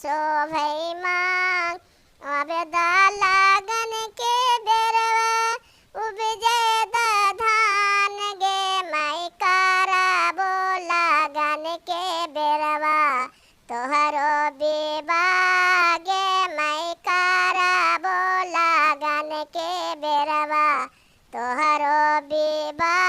शोभई मांग अब लगन के बेरवा उपजे धान गे माई करबो लगन के बेरवा तोहरो विवाह गे माई करबो लगन के बेरवा तोहरो विवाह